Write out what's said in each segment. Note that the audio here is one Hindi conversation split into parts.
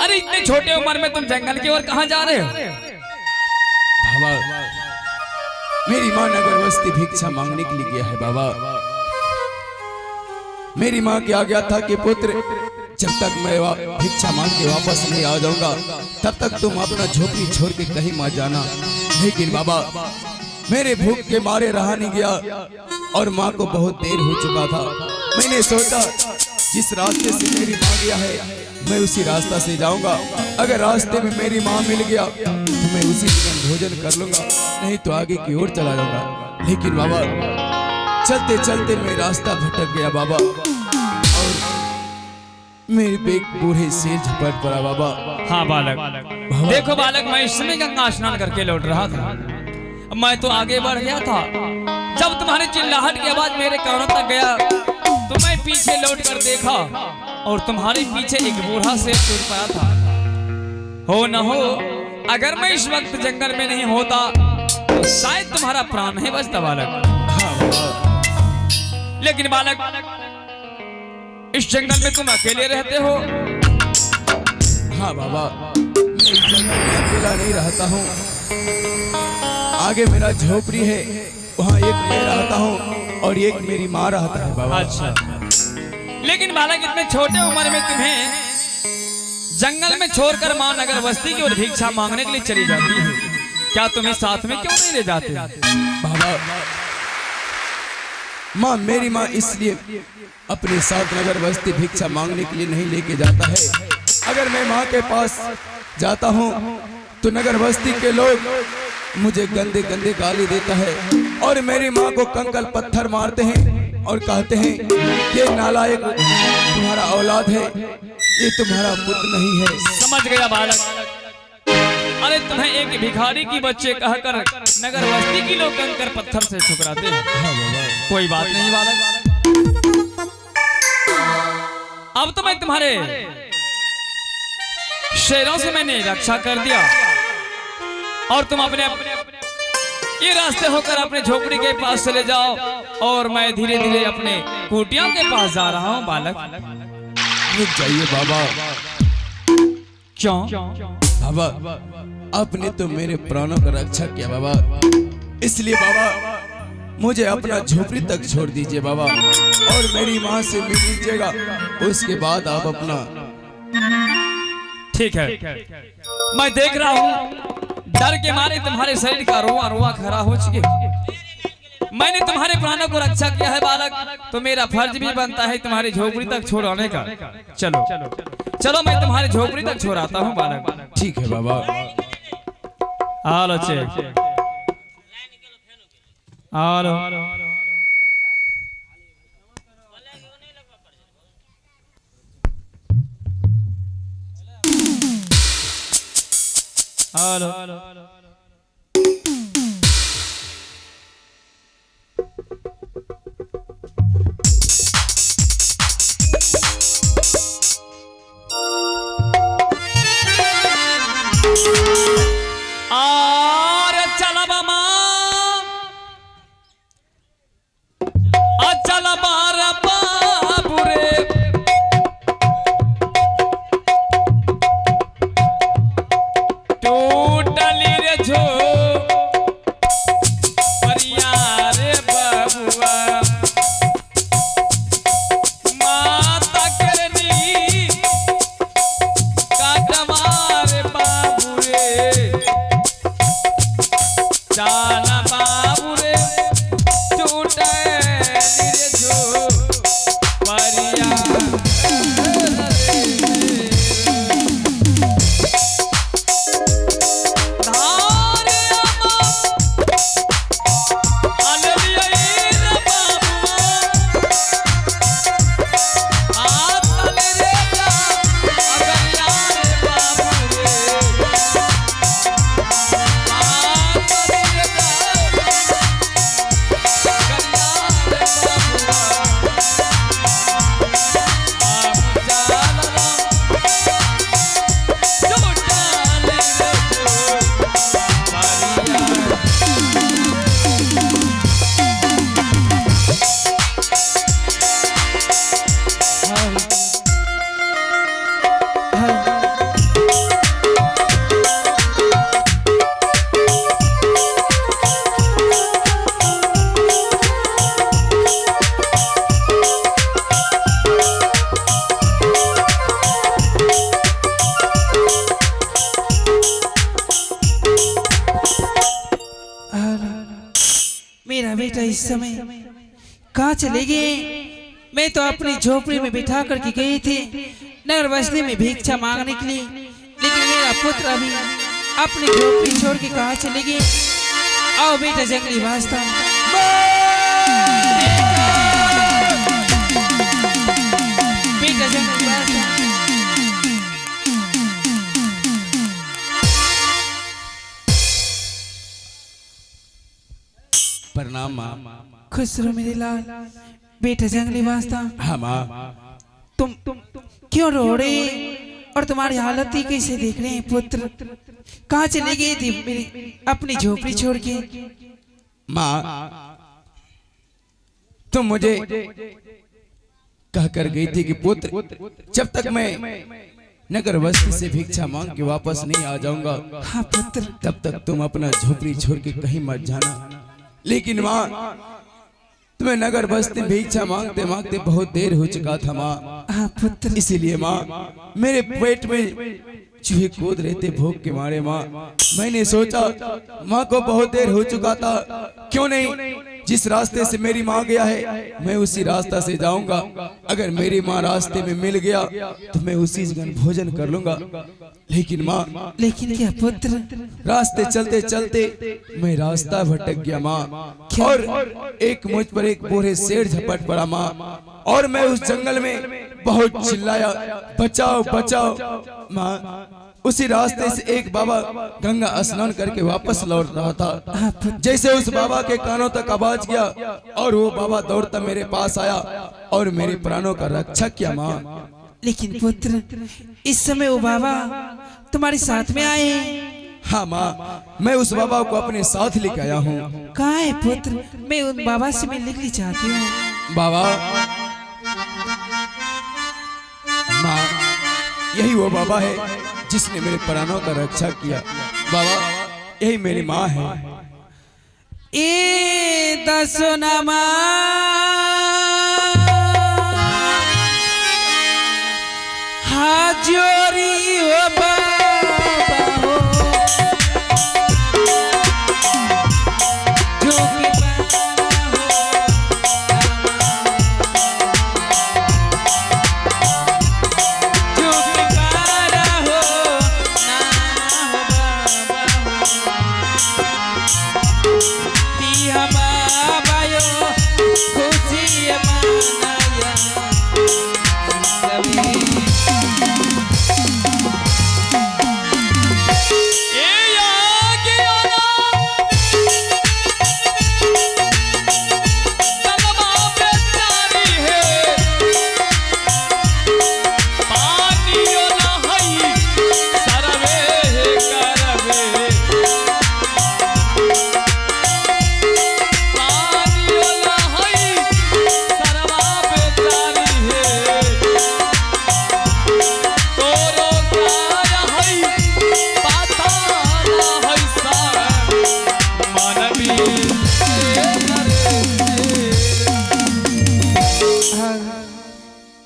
अरे इतने छोटे उम्र में तुम जंगल की ओर कहाँ जा रहे हो? बाबा मेरी माँ नगरवस्ती भिक्षा मांगने के लिए गया है बाबा। मेरी माँ की आज्ञा था कि पुत्र जब तक मैं भिक्षा मांग के वापस नहीं आ जाऊंगा तब तक तुम अपना झोपड़ी छोड़ के कहीं मत जाना। लेकिन बाबा मेरे भूख के मारे रहा नहीं गया और माँ को बहुत देर हो चुका था। मैंने सोचा जिस रास्ते से मेरी माँ गया है मैं उसी रास्ता से जाऊंगा। अगर रास्ते में मेरी माँ मिल गया तो मैं उसी दिन भोजन कर लूंगा, नहीं तो आगे की ओर चला जाऊंगा। लेकिन बाबा चलते चलते मैं रास्ता भटक गया बाबा और मेरे पे एक बूढ़े शेर झपट पड़ा बाबा। हाँ बालक, देखो बालक, मैं इस समय गंगा स्नान करके लौट रहा था। मैं तो आगे बढ़ गया था, जब तुम्हारी चिल्लाहट की आवाज मेरे कानों तक गया तो मैं पीछे लौट कर देखा और तुम्हारे पीछे एक बूढ़ा शेर टूट पड़ा था। हो न हो अगर मैं इस वक्त जंगल में नहीं होता तो शायद तुम्हारा प्राण नहीं बचता बालक। लेकिन बालक इस जंगल में तुम अकेले रहते हो? हाँ बाबा मैं इस जंगल में अकेला नहीं रहता हूँ। आगे मेरा झोपड़ी है, वहाँ एक मैं रहता हूँ और एक मेरी माँ रहता है बाबा। अच्छा, लेकिन बालक इतने छोटे उम्र में तुम्हें जंगल में छोड़कर माँ नगरवस्ती की ओर भिक्षा मांगने के लिए चली जाती है, क्या तुम्हें साथ में क्यों नहीं ले जाते? बाबा माँ मेरी माँ इसलिए अपने साथ नगरवस्ती भिक्षा मांगने के लिए नहीं लेके जाता है। अगर मैं माँ के पास जाता हूँ तो नगरवस्ती के लोग मुझे गंदे गंदे गाली देता है और मेरी माँ को कंकल पत्थर मारते हैं और कहते हैं ये नालायक तुम्हारा औलाद है, ये तुम्हारा पुत्र नहीं है। समझ गया बालक। अरे तुम्हें एक भिखारी की बच्चे कहकर नगरवस्ती की लोग कंकर पत्थर से ठुकराते हैं। कोई बात नहीं बालक, अब तो मैं तुम्हारे शेरों से मैंने रक्षा कर दिया और तुम अपने ये रास्ते होकर अपने झोपड़ी के पास चले जाओ और मैं धीरे धीरे अपने कुटिया के पास जा रहा हूँ बालक। रुक जाइए बाबा। क्यों? बाबा आपने तो मेरे प्राणों का रक्षा किया बाबा, इसलिए बाबा मुझे अपना झोपड़ी तक छोड़ दीजिए बाबा और मेरी माँ से मिल लीजिएगा, उसके बाद आप अपना। ठीक है, मैं देख रहा हूँ डर के मारे तुम्हारे शरीर का रोआ रोआ खड़ा हो चुके। मैंने तुम्हारे प्राणों को रक्षा किया है बालक, तो मेरा फर्ज भी बनता है तुम्हारी झोपड़ी तक छोड़ाने का। चलो चलो मैं तुम्हारे झोपड़ी तक छोड़ाता हूँ बालक। ठीक है बाबा। आलो चेक आलो आलो टूटली रे इस समय कहाँ चले गए? मैं तो अपनी झोपड़ी में बिठा करके गई थी नगर बस्ती में भिक्षा मांगने के लिए, लेकिन मेरा पुत्र अभी अपनी झोपड़ी छोड़ के कहाँ चले गए? आओ बेटा जंगली वास्ता, बेटा जंगली वास्ता। प्रणाम माँ। खुश रहो मेरे लाल। बेटा जंगली वास्ता, हाँ माँ। तुम क्यों रो रहे और तुम्हारी हालत ही कैसे देख रहे हैं पुत्र? कहाँ चली गई थी मेरी अपनी झोपड़ी छोड़ के? माँ तुम मुझे कह कर गई थी कि पुत्र जब तक मैं नगर बस्ती से भिक्षा मांग के वापस नहीं आ जाऊंगा, हाँ पुत्र, तब तक तुम अपना झोपड़ी छोड़ के कहीं मत जाना। लेकिन माँ तुम्हें नगर बस्ती भिक्षा मांगते मांगते बहुत देर हो चुका था माँ। हाँ पुत्र, इसीलिए माँ मेरे पेट में चूहे कूद रहे थे भूख के मारे माँ। मैंने सोचा माँ को बहुत देर हो चुका था, क्यों नहीं जिस रास्ते से मेरी माँ गया है मैं उसी रास्ता से जाऊंगा। अगर मेरी माँ रास्ते में मिल गया तो मैं उसी जगह भोजन कर लूंगा। लेकिन माँ, लेकिन क्या पुत्र? रास्ते चलते चलते मैं रास्ता भटक गया माँ, और एक मुझ पर एक बूढ़े शेर झपट पड़ा माँ, और मैं उस जंगल में बहुत चिल्लाया बचाओ बचाओ माँ। उसी रास्ते से एक बाबा गंगा स्नान करके वापस लौट रहा था। जैसे उस बाबा के कानों तक आवाज गया और वो बाबा दौड़ता मेरे पास आया और मेरे प्राणों का रक्षा किया माँ। लेकिन पुत्र इस समय वो बाबा तुम्हारे साथ में आए हैं? हाँ माँ, मैं उस बाबा को अपने साथ लेके आया हूँ। कहाँ है पुत्र? मैं उन बाबा से मिलने के लिए चाहती हूँ। बाबा माँ, यही वो बाबा है जिसने मेरे प्राणों का रक्षा किया। बाबा यही मेरी माँ है। ए दसो नमा हाजोरी हो बाबा हो, जो कि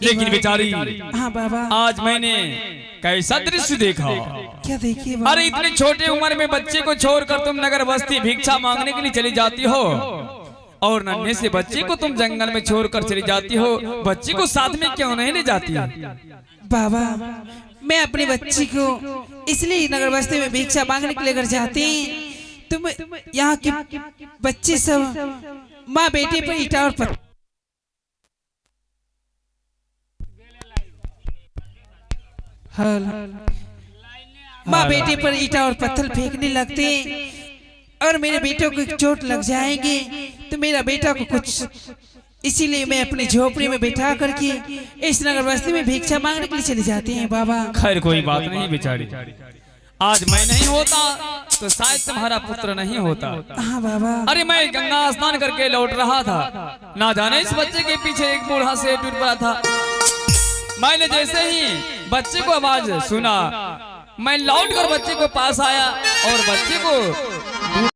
लेकिन बेचारी, हाँ बाबा, आज मैंने कैसा दृश्य देखा। क्या देखिए बाबा? अरे इतनी छोटी उम्र में बच्चे को छोड़कर तुम नगर बस्ती भिक्षा मांगने के लिए चली जाती हो, और नन्हे से बच्चे को तुम जंगल में छोड़कर चली जाती हो। बच्चे को साथ में क्यों नहीं ले जाती? बाबा मैं अपने बच्ची को इसलिए नगर बस्ती में भिक्षा मांगने के लिए घर जाती। तुम यहाँ के बच्चे सब माँ बेटे पर ईटा और पत्थर, माँ बेटे पर ईटा और पत्थर फेंकने लगते, और मेरे बेटों को चोट लग जाएगी तो मेरा बेटा को कुछ, इसीलिए मैं अपनी झोपड़ी में बैठा करके इस नगर बस्ती में भिक्षा मांगने के लिए चले जाते हैं बाबा। खैर कोई बात नहीं बेचारी, आज मैं नहीं होता तो शायद तुम्हारा पुत्र नहीं होता। हाँ बाबा। अरे मैं गंगा स्नान करके लौट रहा था, ना जाने इस बच्चे के पीछे एक बूढ़ा से टूट पड़ा था। मैंने जैसे ही बच्चे को आवाज सुना, मैं लौट कर बच्चे को पास आया और बच्चे को